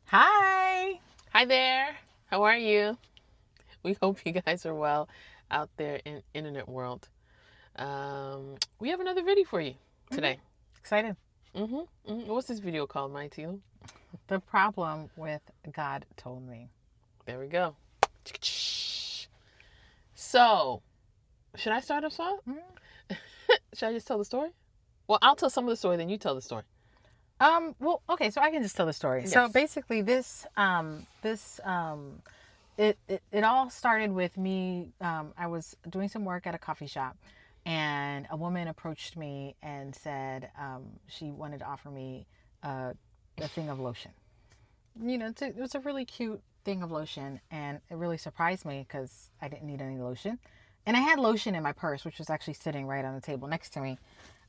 Hi. Hi there. How are you? We hope you guys are well out there in internet world. We have another video for you today. Excited. What's this video called, my teal? The problem with God told me. There we go. So, should I start us off? Should I just tell the story? Well, I'll tell some of the story, then you tell the story. Well, okay, so I can just tell the story. Yes. So basically it all started with me. I was doing some work at a coffee shop, and a woman approached me and said she wanted to offer me a thing of lotion. It was a really cute thing of lotion, and it really surprised me because I didn't need any lotion. And I had lotion in my purse, which was actually sitting right on the table next to me.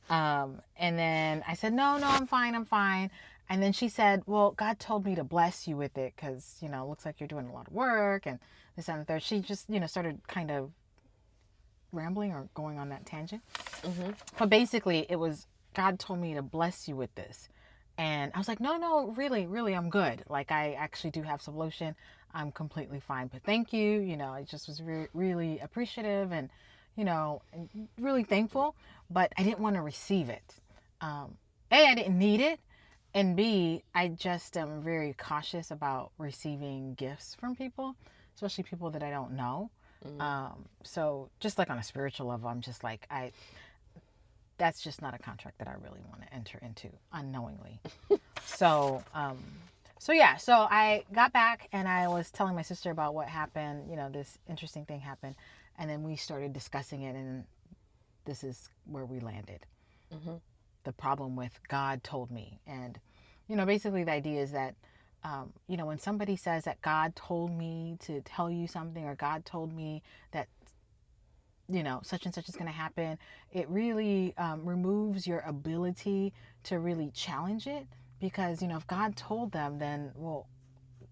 And then I said, no, I'm fine. And then she said, well, God told me to bless you with it because, it looks like you're doing a lot of work and this and the third. She just, started kind of rambling or going on that tangent. But basically it was, God told me to bless you with this. And I was like, no, really, I'm good. Like, I actually do have some lotion. I'm completely fine. But thank you. I just was really appreciative and, really thankful. But I didn't want to receive it. I didn't need it. And B, I just am very cautious about receiving gifts from people, especially people that I don't know. So just like on a spiritual level, I'm just like, that's just not a contract that I really want to enter into unknowingly. So I got back and I was telling my sister about what happened. This interesting thing happened, and then we started discussing it, and this is where we landed. The problem with God told me, and basically the idea is that when somebody says that God told me to tell you something, or God told me that such and such is going to happen, it really removes your ability to really challenge it. Because, if God told them, then, well,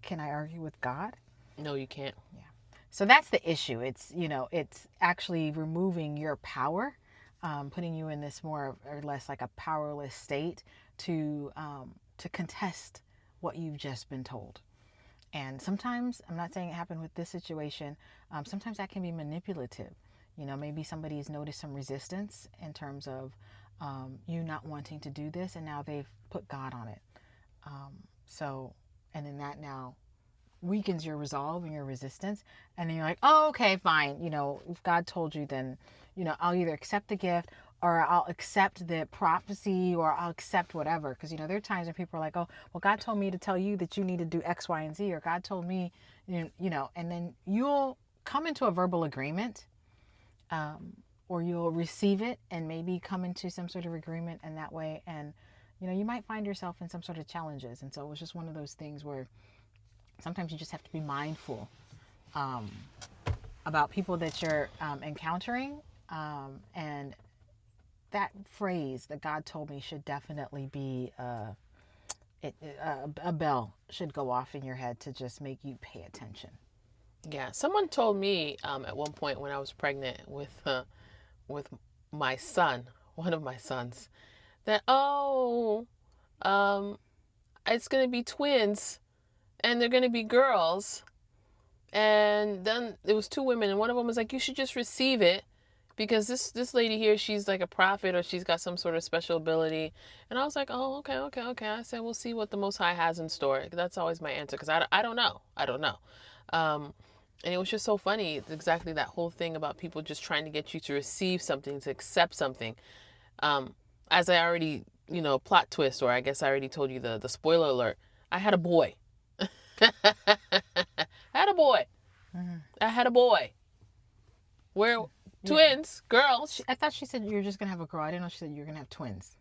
can I argue with God? No, you can't. Yeah. So that's the issue. It's actually removing your power, putting you in this more or less like a powerless state to contest what you've just been told. And sometimes, I'm not saying it happened with this situation, sometimes that can be manipulative. Maybe somebody has noticed some resistance in terms of you not wanting to do this, and now they've put God on it. And then that now weakens your resolve and your resistance. And then you're like, oh, okay, fine. If God told you, then, I'll either accept the gift, or I'll accept the prophecy, or I'll accept whatever. Because, there are times when people are like, oh, well, God told me to tell you that you need to do X, Y, and Z, or God told me, and then you'll come into a verbal agreement, or you'll receive it and maybe come into some sort of agreement in that way. And, you might find yourself in some sort of challenges. And so it was just one of those things where sometimes you just have to be mindful about people that you're encountering. And that phrase that God told me should definitely be a bell should go off in your head to just make you pay attention. Yeah, someone told me at one point when I was pregnant with my son, one of my sons, that it's gonna be twins, and they're gonna be girls. And then it was two women, and one of them was like, "You should just receive it, because this lady here, she's like a prophet, or she's got some sort of special ability." And I was like, "Oh, okay." I said, "We'll see what the Most High has in store." That's always my answer, because I don't know. And it was just so funny, exactly that whole thing about people just trying to get you to receive something, to accept something. As I already, plot twist, or I guess I already told you the spoiler alert. I had a boy. Had a boy. I had a boy. We're twins, girls. I thought she said you were just going to have a girl. I didn't know she said you were going to have twins.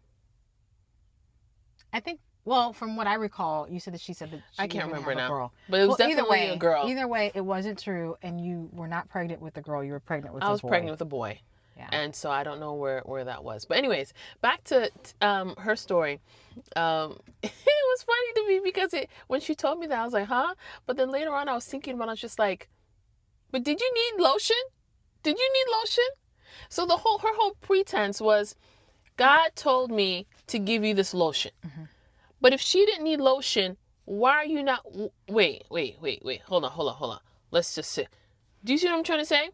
I think, well, from what I recall, you said that she said that I can't remember now. Girl. But it was definitely a girl. Either way, it wasn't true, and you were not pregnant with the girl. You were pregnant with a boy. I was pregnant with a boy. Yeah. And so I don't know where that was. But anyways, back to her story. It was funny to me because when she told me that, I was like, huh? But then later on, I was thinking about it, I was just like, but did you need lotion? Did you need lotion? So her whole pretense was, God told me to give you this lotion. But if she didn't need lotion, Why are you not? Wait. Hold on. Let's just sit. Do you see what I'm trying to say?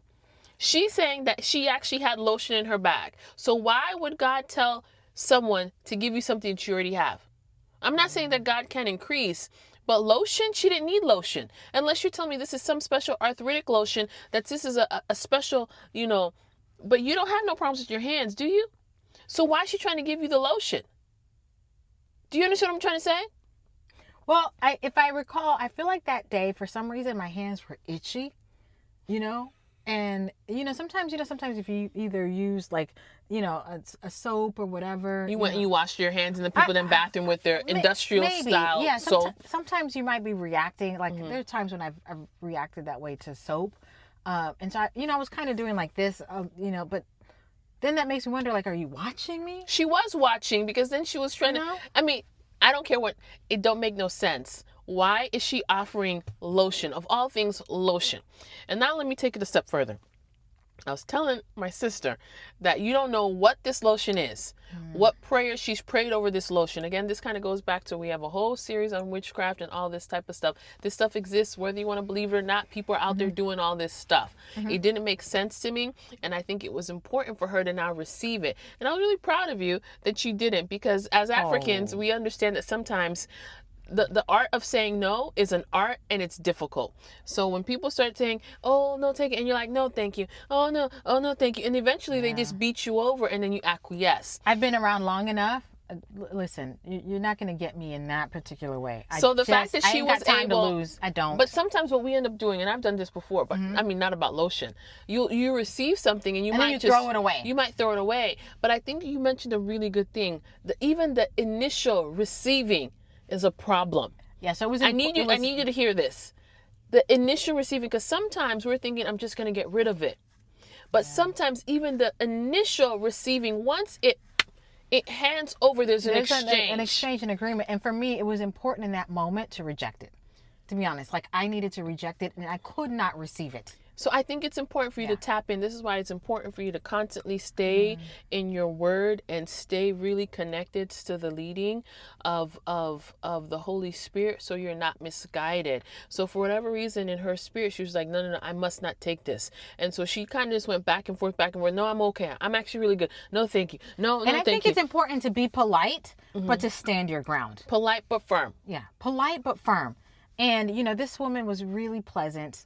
She's saying that she actually had lotion in her bag. So why would God tell someone to give you something that you already have? I'm not saying that God can increase, but lotion, she didn't need lotion. Unless you're telling me this is some special arthritic lotion, that this is a special, but you don't have no problems with your hands, do you? So why is she trying to give you the lotion? Do you understand what I'm trying to say? Well, if I recall, I feel like that day, for some reason, my hands were itchy, you know? And, sometimes if you either use like, a soap or whatever. You went and you washed your hands in the people in the bathroom with their industrial style soap. Sometimes you might be reacting. Like there are times when I've reacted that way to soap. And so, I was kind of doing like this, but then that makes me wonder, like, are you watching me? She was watching, because then she was trying to, I don't care what, it don't make no sense. Why is she offering lotion? Of all things, lotion. And now let me take it a step further. I was telling my sister that you don't know what this lotion is, what prayer she's prayed over this lotion. Again, this kind of goes back to, we have a whole series on witchcraft and all this type of stuff. This stuff exists, whether you want to believe it or not. People are out there doing all this stuff. It didn't make sense to me, and I think it was important for her to now receive it. And I was really proud of you that you didn't, because as Africans, we understand that sometimes the art of saying no is an art, and it's difficult. So when people start saying, oh, no, take it, and you're like, no, thank you. Oh, no, thank you. And eventually they just beat you over, and then you acquiesce. I've been around long enough. Listen, you're not going to get me in that particular way. So the fact that she was able to lose, I don't. But sometimes what we end up doing, and I've done this before, but not about lotion. You receive something and you might just throw it away. You might throw it away. But I think you mentioned a really good thing. Even the initial receiving is a problem. Yeah, so it was. I need you to hear this. The initial receiving, because sometimes we're thinking, I'm just going to get rid of it. But sometimes even the initial receiving, once it hands over, there's an exchange. An exchange, an agreement. And for me, it was important in that moment to reject it. To be honest, like I needed to reject it, and I could not receive it. So I think it's important for you to tap in. This is why it's important for you to constantly stay in your word and stay really connected to the leading of the Holy Spirit, so you're not misguided. So for whatever reason in her spirit, she was like, no, I must not take this. And so she kind of just went back and forth. No, I'm okay. I'm actually really good. No, thank you. No, and I think it's important to be polite, but to stand your ground. Polite but firm. Yeah, polite but firm. And, this woman was really pleasant.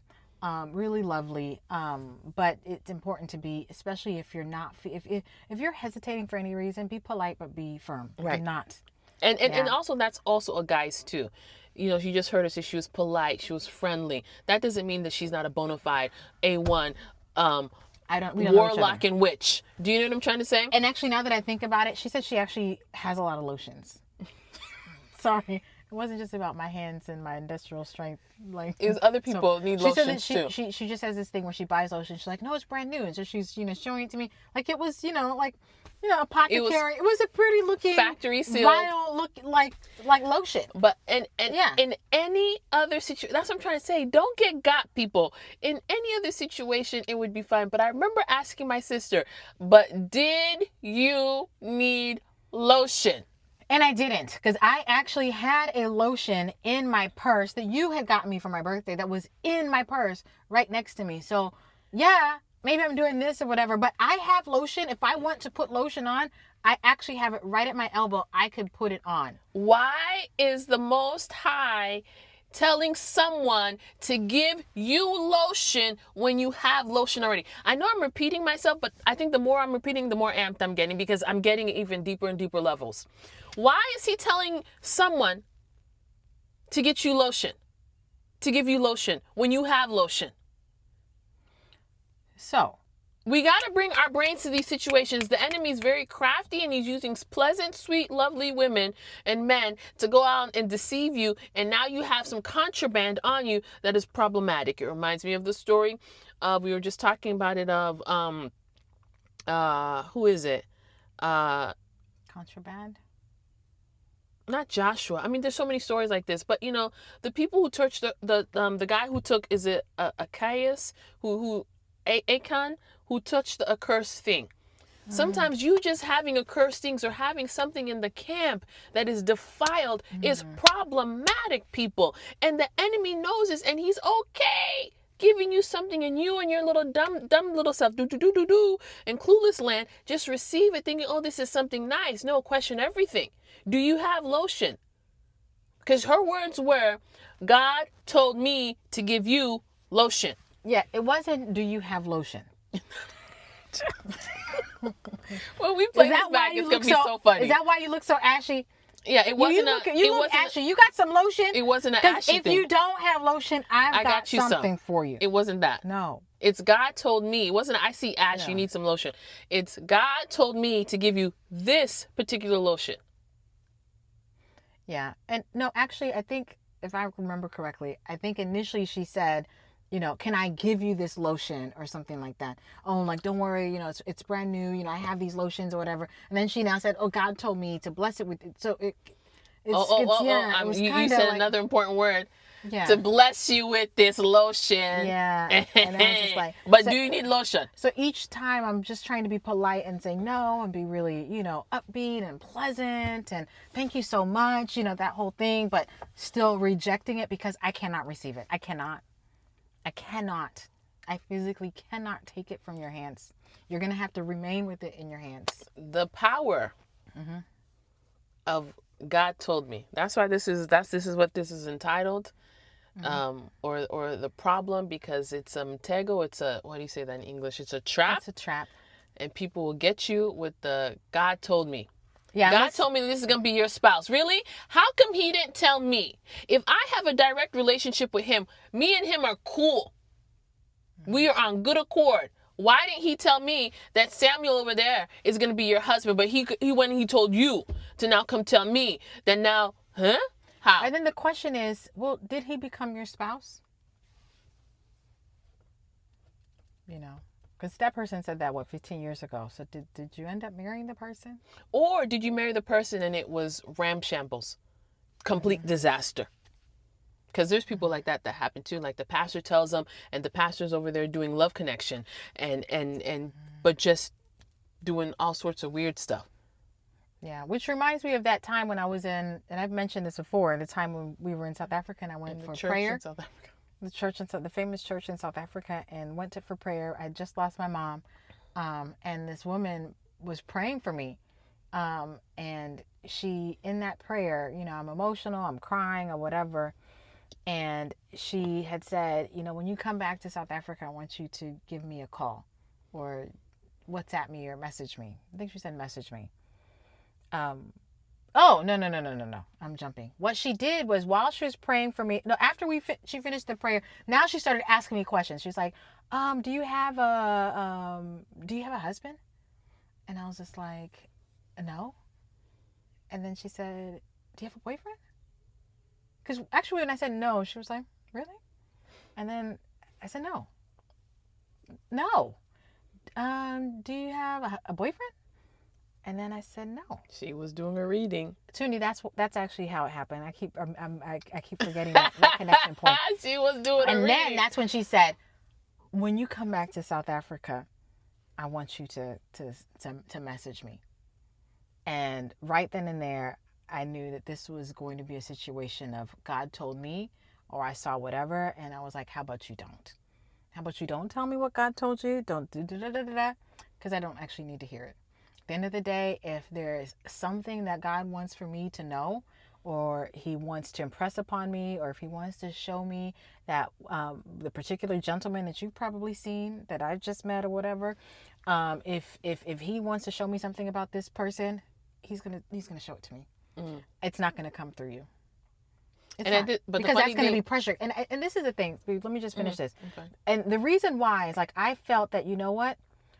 Really lovely, but it's important to be, especially if you're not, if you're hesitating for any reason, be polite but be firm. Right. Do not. And also, that's also a guy's too. She just heard her say she was polite, she was friendly. That doesn't mean that she's not a bona fide A1 we don't warlock and witch. Do you know what I'm trying to say? And actually, now that I think about it, she said she actually has a lot of lotions. Sorry. It wasn't just about my hands and my industrial strength. Like, it was other people need lotions too. She just has this thing where she buys lotion. She's like, no, it's brand new. And so she's, showing it to me like it was, a pocket carry. It was a pretty looking factory sealed vial look like lotion. But in any other situation, that's what I'm trying to say. Don't get got, people. In any other situation, it would be fine. But I remember asking my sister, but did you need lotion? And I didn't, because I actually had a lotion in my purse that you had gotten me for my birthday that was in my purse right next to me. So, yeah, maybe I'm doing this or whatever, but I have lotion. If I want to put lotion on, I actually have it right at my elbow. I could put it on. Why is the Most High telling someone to give you lotion when you have lotion already? I know I'm repeating myself, but I think the more I'm repeating, the more amped I'm getting, because I'm getting even deeper and deeper levels. Why is he telling someone to get you lotion, to give you lotion when you have lotion? So we got to bring our brains to these situations. The enemy is very crafty, and he's using pleasant, sweet, lovely women and men to go out and deceive you. And now you have some contraband on you that is problematic. It reminds me of the story we were just talking about it of, who is it? Contraband? Not Joshua. I mean, there's so many stories like this, but the people who touched the guy who took, is it Achan, who touched the accursed thing. Sometimes you just having accursed things or having something in the camp that is defiled is problematic, people. And the enemy knows this, and he's okay giving you something, and you and your little dumb little self, do, and clueless land, just receive it thinking, oh, this is something nice. No, question everything. Do you have lotion? Because her words were, God told me to give you lotion. Yeah, it wasn't, do you have lotion? When we play this back, it's going to be so funny. Is that why you look so ashy? Yeah, it wasn't you look ashy. You got some lotion? It wasn't an ashy thing. Because if you don't have lotion, I got you something for you. It wasn't that. No. It's God told me. It wasn't, I see ash, No. You need some lotion. It's God told me to give you this particular lotion. Yeah. And no, actually, I think, if I remember correctly, I think initially she said, you know, can I give you this lotion or something like that? Oh, like, don't worry, you know, it's brand new. You know, I have these lotions or whatever. And then she now said, oh, God told me to bless it with it. So you said like, another important word. Yeah. To bless you with this lotion. Yeah. And I was just like, but do you need lotion? So each time I'm just trying to be polite and say no and be really, you know, upbeat and pleasant and thank you so much, you know, that whole thing, but still rejecting it because I cannot receive it. I cannot. I physically cannot take it from your hands. You're going to have to remain with it in your hands. The power of God told me. That's why this is what this is entitled. Or the problem, because it's a mtego. It's a, what do you say that in English? It's a trap. It's a trap. And people will get you with the God told me. Yeah, God told me this is going to be your spouse. Really? How come he didn't tell me? If I have a direct relationship with him, me and him are cool. We are on good accord. Why didn't he tell me that Samuel over there is going to be your husband? But he when he told you to now come tell me that now, huh? How? And then the question is, well, did he become your spouse? You know, because that person said that, 15 years ago. So did you end up marrying the person? Or did you marry the person and it was ramshambles, complete disaster? Because there's people like that happen too. Like the pastor tells them, and the pastor's over there doing love connection but just doing all sorts of weird stuff. Yeah, which reminds me of that time when I was in, and I've mentioned this before, the time when we were in South Africa and I went for prayer. In South Africa. The famous church in South Africa, and went for prayer. I just lost my mom, and this woman was praying for me, and she, in that prayer, you know, I'm emotional, I'm crying or whatever, and she had said, you know, when you come back to South Africa, I want you to give me a call, or WhatsApp me or message me. I think she said message me. Oh, no. I'm jumping. What she did was, while she was praying for me, after she finished the prayer, now she started asking me questions. She's like, do you have a husband? And I was just like, no. And then she said, do you have a boyfriend? Because actually when I said no, she was like, really? And then I said, no. Do you have a boyfriend? And then I said no. She was doing a reading. Toonie, that's actually how it happened. I keep forgetting that connection point. She was doing a reading. And then that's when she said, when you come back to South Africa, I want you to message me. And right then and there, I knew that this was going to be a situation of God told me, or I saw whatever, and I was like, how about you don't? How about you don't tell me what God told you? Don't do da-da-da-da-da, because I don't actually need to hear it. At the end of the day, if there is something that God wants for me to know, or he wants to impress upon me, or if he wants to show me that the particular gentleman that you've probably seen, that I've just met or whatever, if he wants to show me something about this person, he's gonna show it to me. It's not gonna come through you. Because that's going to be pressure. And this is the thing. Let me just finish this. Okay. And the reason why is, like, I felt that, you know what?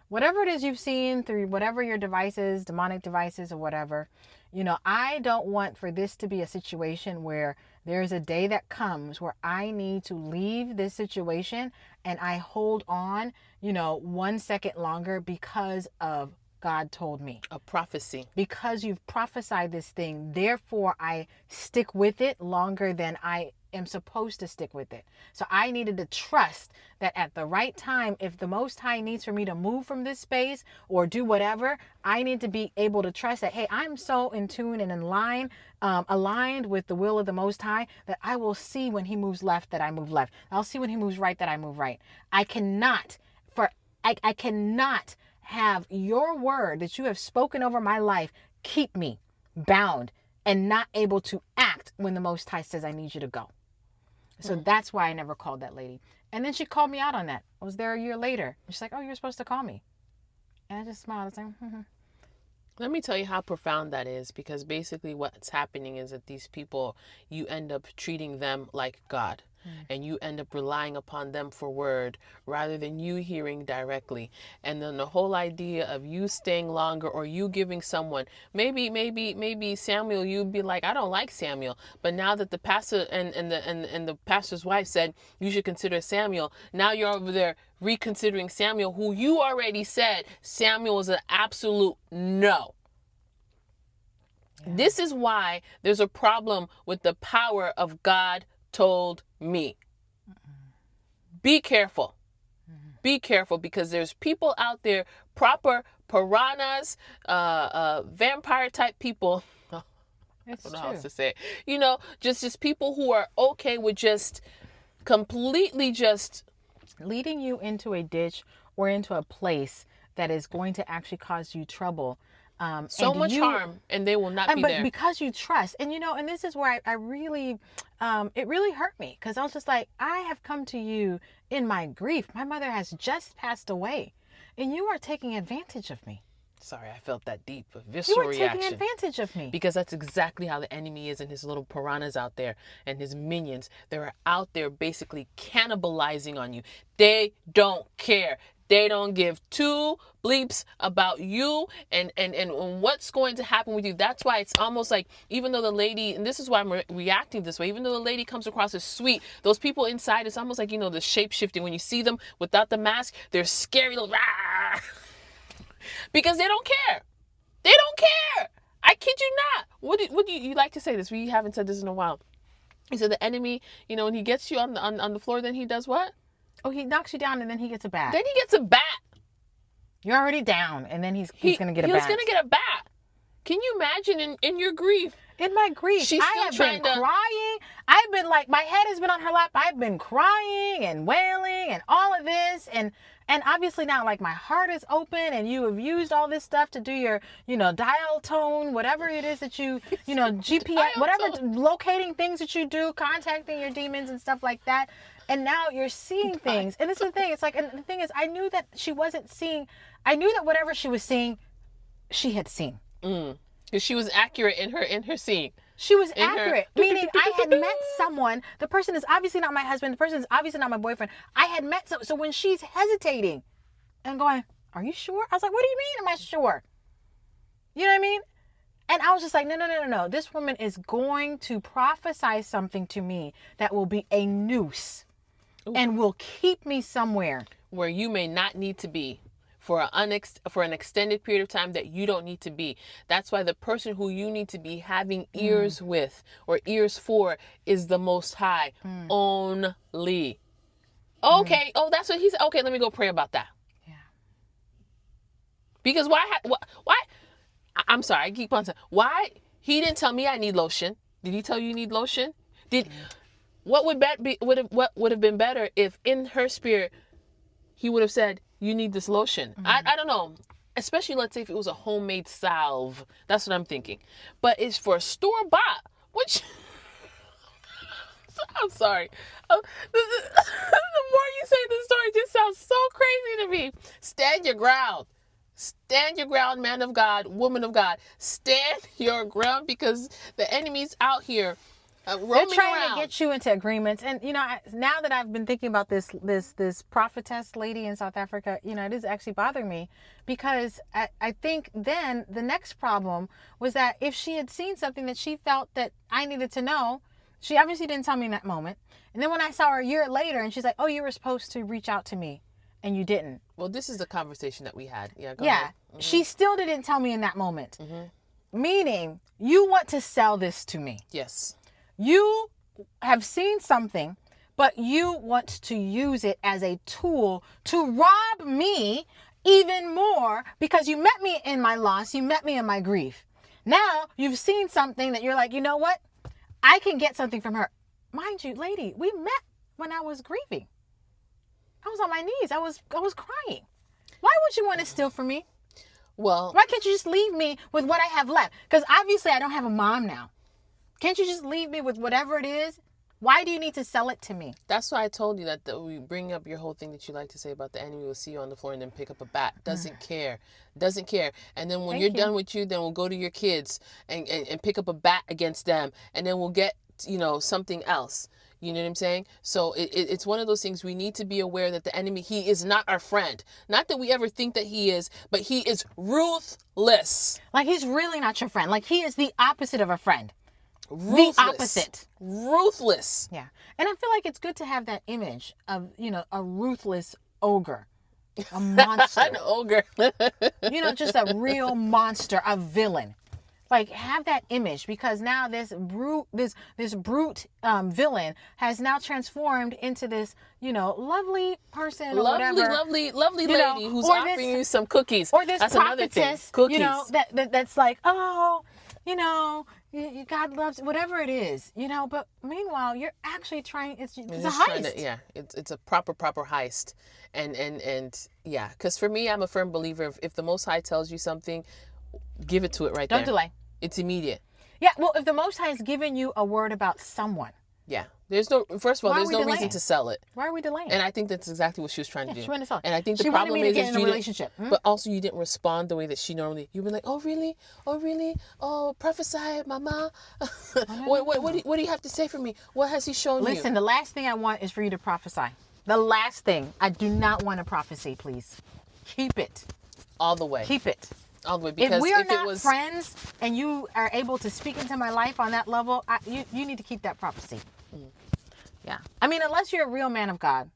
Whatever it is you've seen through whatever your devices, demonic devices or whatever, you know, I don't want for this to be a situation where there's a day that comes where I need to leave this situation and I hold on, you know, 1 second longer because of God told me. A prophecy. Because you've prophesied this thing, therefore I stick with it longer than I am supposed to stick with it. So I needed to trust that at the right time, if the Most High needs for me to move from this space or do whatever, I need to be able to trust that, hey, I'm so in tune and in line, aligned with the will of the Most High, that I will see when he moves left, that I move left. I'll see when he moves right, that I move right. I cannot have your word that you have spoken over my life keep me bound and not able to act when the Most High says I need you to go. So that's why I never called that lady. And then she called me out on that. I was there a year later. She's like, oh, you're supposed to call me. And I just smiled. I was like, mm-hmm. Let me tell you how profound that is, because basically what's happening is that these people, you end up treating them like God. And you end up relying upon them for word rather than you hearing directly. And then the whole idea of you staying longer or you giving someone, maybe Samuel, you'd be like, I don't like Samuel. But now that the pastor and the pastor's wife said you should consider Samuel, now you're over there reconsidering Samuel, who you already said Samuel is an absolute no. Yeah. This is why there's a problem with the power of God told me. Be careful. Be careful, because there's people out there, proper piranhas, vampire type people. I don't know how else to say it. You know, just people who are okay with just completely just leading you into a ditch or into a place that is going to actually cause you trouble. So much harm, and they will not be there. But because you trust, and and this is where I really, it really hurt me, because I was just like, I have come to you in my grief. My mother has just passed away, and you are taking advantage of me. Sorry, I felt that deep, visceral reaction. You were taking advantage of me. Because that's exactly how the enemy is, and his little piranhas out there and his minions. They're out there basically cannibalizing on you. They don't care. They don't give two bleeps about you and what's going to happen with you. That's why it's almost like, even though the lady, and this is why I'm reacting this way, even though the lady comes across as sweet, those people inside, it's almost like, the shape shifting. When you see them without the mask, they're scary little rah, because they don't care. They don't care. I kid you not. What do you like to say this? We haven't said this in a while. He said the enemy, when he gets you on the floor, then he does what? Oh, he knocks you down and then he gets a bat. Then he gets a bat. You're already down, and then he's going to get a bat. He's going to get a bat. Can you imagine in your grief? In my grief, I have been crying. I've been like, my head has been on her lap. I've been crying and wailing and all of this. And obviously now, like, my heart is open, and you have used all this stuff to do your, dial tone, whatever it is that you, GPS, whatever, locating things that you do, contacting your demons and stuff like that. And now you're seeing things. And this is the thing. It's like, and the thing is, I knew that she wasn't seeing. I knew that whatever she was seeing, she had seen. Because she was accurate in her seeing. She was accurate, meaning I had met someone. The person is obviously not my husband. The person is obviously not my boyfriend. I had met so when she's hesitating and going, are you sure? I was like, what do you mean, am I sure? You know what I mean? And I was just like, no. This woman is going to prophesy something to me that will be a noose. Ooh. And will keep me somewhere where you may not need to be for an extended period of time that you don't need to be. That's why the person who you need to be having ears with or ears for is the Most High only. Okay. Oh, that's what he said. Okay, let me go pray about that. Yeah. Because why? I'm sorry, I keep on saying, why? He didn't tell me I need lotion. Did he tell you need lotion? What would have been better if in her spirit he would have said, you need this lotion. I don't know. Especially, let's say, if it was a homemade salve. That's what I'm thinking. But it's for store-bought, which... I'm sorry. The more you say the story, it just sounds so crazy to me. Stand your ground. Stand your ground, man of God, woman of God. Stand your ground, because the enemy's out here they're trying to get you into agreements. And, now that I've been thinking about this prophetess lady in South Africa, it is actually bothering me, because I think then the next problem was that if she had seen something that she felt that I needed to know, she obviously didn't tell me in that moment. And then when I saw her a year later and she's like, oh, you were supposed to reach out to me and you didn't. Well, this is the conversation that we had. Yeah. Go ahead. She still didn't tell me in that moment. Meaning you want to sell this to me. Yes. You have seen something, but you want to use it as a tool to rob me even more because you met me in my loss, you met me in my grief. Now you've seen something that you're like, you know what? I can get something from her. Mind you, lady, we met when I was grieving. I was on my knees. I was crying. Why would you want to steal from me? Well, why can't you just leave me with what I have left? Because obviously I don't have a mom now. Can't you just leave me with whatever it is? Why do you need to sell it to me? That's why I told you that we bring up your whole thing that you like to say about the enemy will see you on the floor and then pick up a bat. Doesn't care. Doesn't care. And then when you're done with you, then we'll go to your kids and pick up a bat against them. And then we'll get, something else. You know what I'm saying? So it's one of those things we need to be aware that the enemy, he is not our friend. Not that we ever think that he is, but he is ruthless. Like he's really not your friend. Like he is the opposite of a friend. Ruthless. The opposite. Ruthless. Yeah. And I feel like it's good to have that image of, a ruthless ogre. A monster. An ogre. Just a real monster, a villain. Like have that image because now this brute villain has now transformed into this, lovely person or whatever. Lovely lady who's offering you some cookies. Or this That's another thing. prophetess, Cookies. That's like, oh, God loves whatever it is, but meanwhile you're actually trying, it's a heist. It's a proper heist. And yeah, because for me, I'm a firm believer if the Most High tells you something, give it to it right there. Don't delay. It's immediate. Yeah, well, if the Most High has given you a word about someone. Yeah. First of all, there's no reason to sell it. Why are we delaying? And I think that's exactly what she was trying to do. She wanted to sell it. And I think she the problem wanted me to get is in a relationship. but also you didn't respond the way that she normally. You were like, oh really? Oh really? Oh, prophesy, mama. What do you have to say for me? What has he shown you? Listen, the last thing I want is for you to prophesy. The last thing. I do not want a prophecy, please. Keep it. All the way. Keep it. All the way. Because if we are not friends and you are able to speak into my life on that level, you need to keep that prophecy. Yeah. I mean, unless you're a real man of God.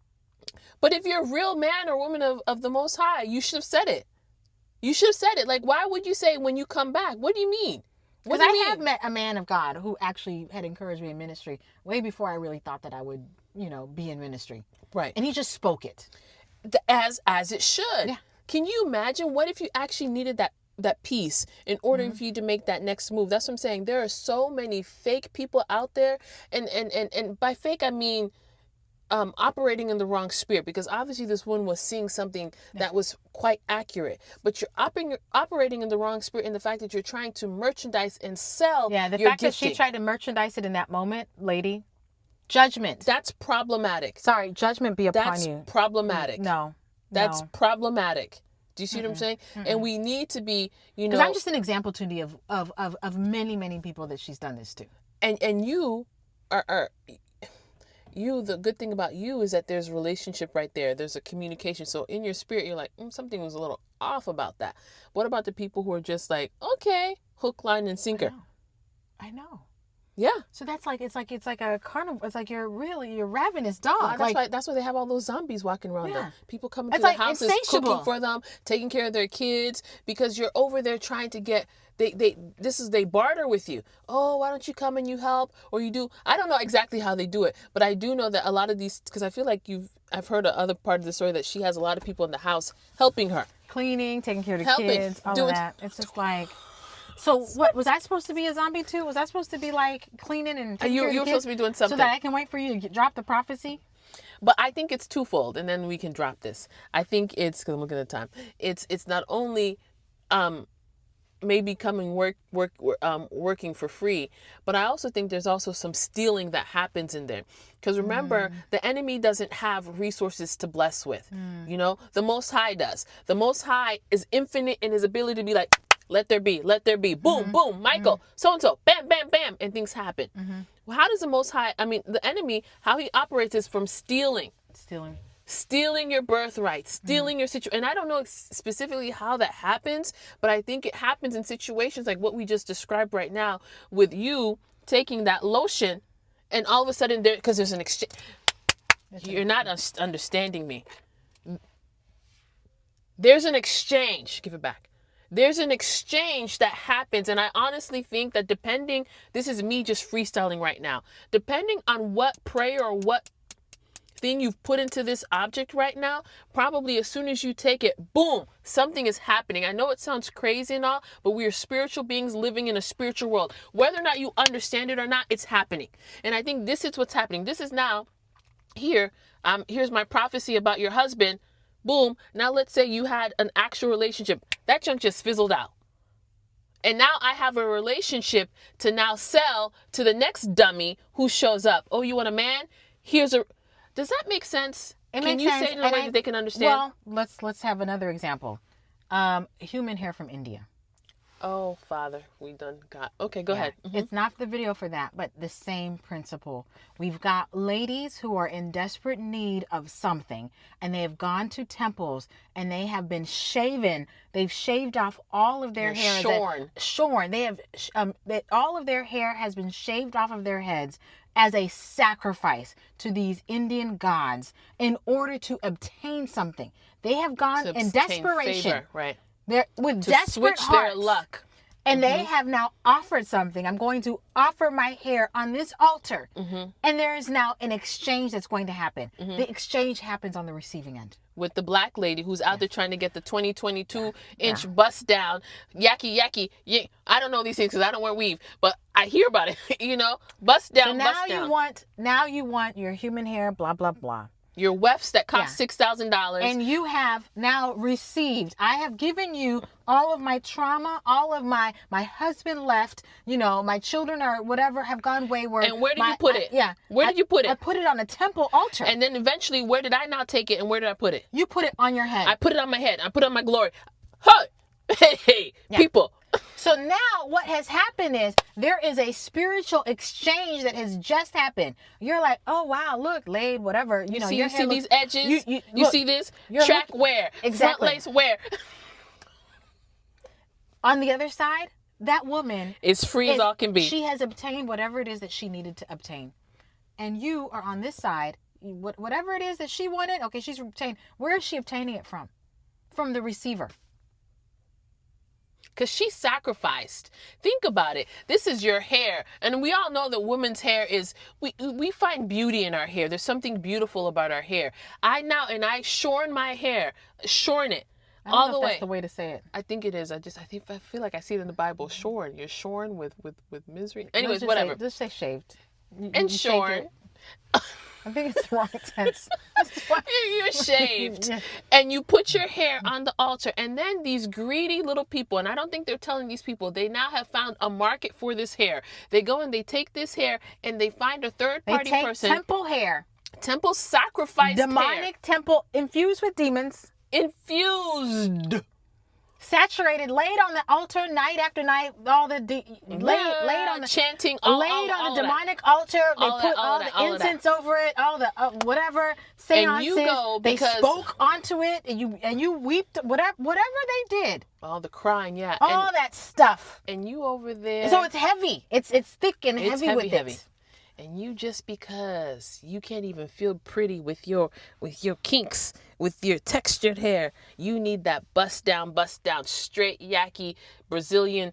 But if you're a real man or woman of the Most High, you should have said it. You should have said it. Like, why would you say when you come back? What do you mean? Because I have met a man of God who actually had encouraged me in ministry way before I really thought that I would, be in ministry. Right. And he just spoke it. As it should. Yeah. Can you imagine what if you actually needed that piece in order for you to make that next move? That's what I'm saying. There are so many fake people out there. And by fake, I mean operating in the wrong spirit, because obviously this one was seeing something that was quite accurate, but you're operating in the wrong spirit in the fact that you're trying to merchandise and sell. Yeah, the your fact gifting. that she tried to merchandise it in that moment, lady, judgment. That's problematic. Sorry, judgment be upon That's you. That's problematic. No. That's problematic. Do you see what I'm saying? And we need to be, because I'm just an example to me of many, many people that she's done this to. And you are the good thing about you is that there's a relationship right there. There's a communication. So in your spirit, you're like, something was a little off about that. What about the people who are just like, okay, hook, line, and sinker? I know. Yeah. So it's like a carnival. It's like you're ravenous dog. Well, that's why they have all those zombies walking around them. People coming to it's their like houses, insatiable. cooking for them, taking care of their kids, because you're over there trying to get. They barter with you. Oh, why don't you come and you help, or you do? I don't know exactly how they do it, but I do know that a lot of these, because I feel like I've heard the other part of the story that she has a lot of people in the house helping her, cleaning, taking care of the kids, all of that. It's just like. So what, was I supposed to be a zombie too? Was I supposed to be like cleaning and taking care of the kids? You were supposed to be doing something. So that I can wait for you to drop the prophecy? But I think it's twofold, and then we can drop this. I think it's, because I'm looking at the time, it's not only maybe coming working for free, but I also think there's also some stealing that happens in there. Because remember, the enemy doesn't have resources to bless with. The Most High does. The Most High is infinite in his ability to be like, let there be, boom, boom, Michael, so-and-so, bam, bam, bam, and things happen. Well, how does the Most High, the enemy, how he operates is from stealing your birthright, stealing your situation. And I don't know specifically how that happens, but I think it happens in situations like what we just described right now with you taking that lotion, and all of a sudden because there's an exchange. You're not understanding me. There's an exchange. Give it back. There's an exchange that happens. And I honestly think that this is me just freestyling right now, depending on what prayer or what thing you've put into this object right now, probably as soon as you take it, boom, something is happening. I know it sounds crazy and all, but we are spiritual beings living in a spiritual world. Whether or not you understand it or not, it's happening. And I think this is what's happening. This is now here. Here's my prophecy about your husband. Boom. Now let's say you had an actual relationship. That junk just fizzled out. And now I have a relationship to now sell to the next dummy who shows up. Oh, you want a man? Does that make sense? Can you say it in a way that they can understand? Well, let's have another example. Human hair from India. Oh, Father, we done got... Okay, go ahead. Mm-hmm. It's not the video for that, but the same principle. We've got ladies who are in desperate need of something, and they have gone to temples, and they have been shaven. They've shaved off all of their hair. Shorn. They have... all of their hair has been shaved off of their heads as a sacrifice to these Indian gods in order to obtain something. They have gone in desperation. Favor, right. They're with desperate switch hearts, their luck. And they have now offered something. I'm going to offer my hair on this altar. And there is now an exchange that's going to happen. The exchange happens on the receiving end. With the black lady who's out there trying to get the 22-inch bust down, yaki. I don't know these things because I don't wear weave, but I hear about it. Bust down, so now you want your human hair, blah blah blah. Your wefts that cost $6,000. And you have now received. I have given you all of my trauma, all of my husband left, my children or whatever have gone wayward. And where did you put it? Where did you put it? I put it on a temple altar. And then eventually, where did I now take it and where did I put it? You put it on your head. I put it on my head. I put it on my glory. Hey, people. So now what has happened is there is a spiritual exchange that has just happened. You're like, oh, wow, look, laid, whatever. You see these edges? You see this? Track wear. Exactly. Front lace wear. On the other side, that woman is free as all can be. She has obtained whatever it is that she needed to obtain. And you are on this side. Whatever it is that she wanted, okay, she's obtained. Where is she obtaining it from? From the receiver. Because she sacrificed. Think about it. This is your hair. And we all know that women's hair is, we find beauty in our hair. There's something beautiful about our hair. I shorn my hair. Shorn it. All the way. That's the way to say it. I think it is. I feel like I see it in the Bible. Shorn. You're shorn with misery. Anyways, whatever. Just say shaved. And shorn. I think it's the wrong tense. You're shaved. And you put your hair on the altar. And then these greedy little people, and I don't think they're telling these people, they now have found a market for this hair. They go and they take this hair and they find a third-party person. Temple hair. Temple sacrifice Demonic hair. Temple infused with demons. Infused. Saturated, laid on the altar night after night, laid on the chanting, laid on the demonic altar. They put all the incense over it, all the whatever seances. They spoke onto it, and you wept, whatever they did. All the crying, all that stuff. And you over there. So it's heavy. It's thick and heavy with it. And you, just because you can't even feel pretty with your kinks, with your textured hair, you need that bust down, straight yaki, Brazilian,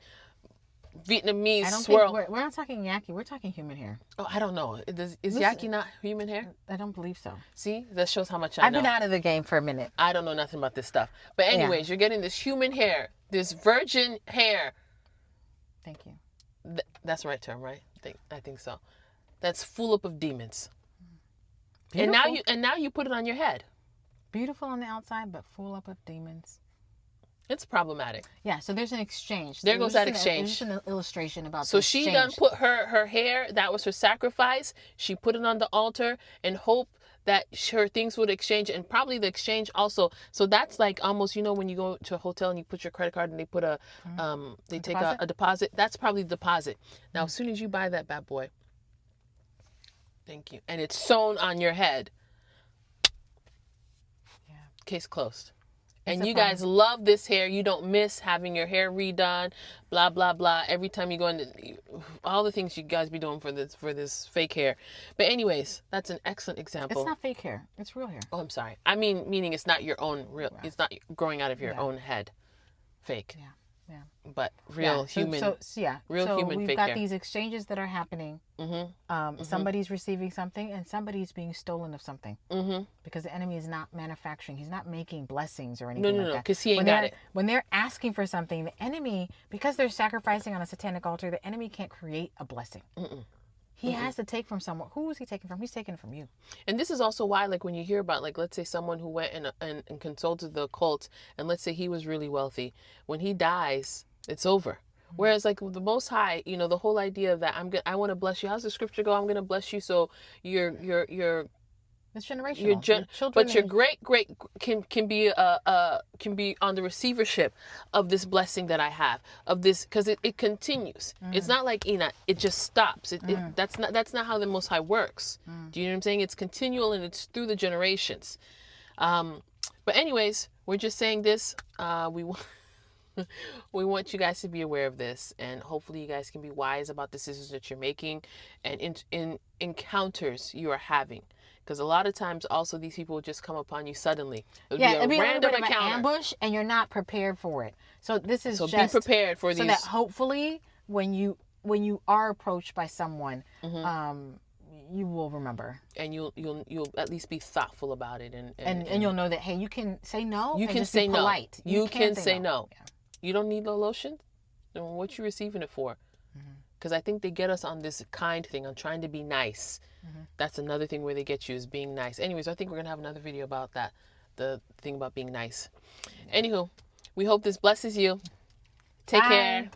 Vietnamese swirl. We're not talking yaki. We're talking human hair. Oh, I don't know. Is yaki not human hair? I don't believe so. See, that shows how much I know. I've been out of the game for a minute. I don't know nothing about this stuff. But anyways, you're getting this human hair, this virgin hair. Thank you. That's the right term, right? I think so. That's full up of demons. Beautiful. And now you put it on your head. Beautiful on the outside, but full up of demons. It's problematic. Yeah, so there's an exchange. There goes that exchange. There's just an illustration about so she done put her hair, that was her sacrifice. She put it on the altar and hope that her things would exchange, and probably the exchange also. So that's like almost, when you go to a hotel and you put your credit card and they put a deposit. That's probably the deposit. Now, as soon as you buy that bad boy, thank you, and it's sewn on your head. Yeah. Case closed. And you guys love this hair. You don't miss having your hair redone, blah, blah, blah. Every time you go into all the things you guys be doing for this fake hair. But anyways, that's an excellent example. It's not fake hair. It's real hair. Oh, I'm sorry. I mean, meaning it's not your own real, It's not growing out of your own head. Fake. Yeah. Yeah. But real human, real human we've fake got hair. these exchanges that are happening. Somebody's receiving something and somebody's being stolen of something. Because the enemy is not manufacturing. He's not making blessings or anything like that. Because he ain't got it. When they're asking for something, the enemy, because they're sacrificing on a satanic altar, the enemy can't create a blessing. He has to take from someone. Who is he taking from? He's taking it from you. And this is also why, like, when you hear about, like, let's say someone who went and consulted the occult, and let's say he was really wealthy, when he dies, it's over. Whereas, like, the Most High, you know, the whole idea of that, I want to bless you. How's the scripture go? I'm going to bless you so your It's generational. but your great can be on the receivership of this blessing that I have, of this, because it continues. It's not like Enoch, it just stops. That's not how the Most High works. Do you know what I'm saying? It's continual, and it's through the generations. But anyways, we're just saying this. We want you guys to be aware of this, and hopefully you guys can be wise about the decisions that you're making and in encounters you are having. Because a lot of times also these people will just come upon you suddenly. It'll be a random little bit encounter. Of an ambush, and you're not prepared for it. So this is be prepared for these. So that hopefully when you are approached by someone, you will remember, and you'll at least be thoughtful about it, and you'll know that, hey, you can say no. You can say no. Polite. You can say no. Yeah. You don't need the lotion. Then what you receiving it for? Because I think they get us on this kind thing, on trying to be nice. That's another thing where they get you, is being nice. Anyways, I think we're gonna have another video about that, the thing about being nice. Anywho, we hope this blesses you. Take care.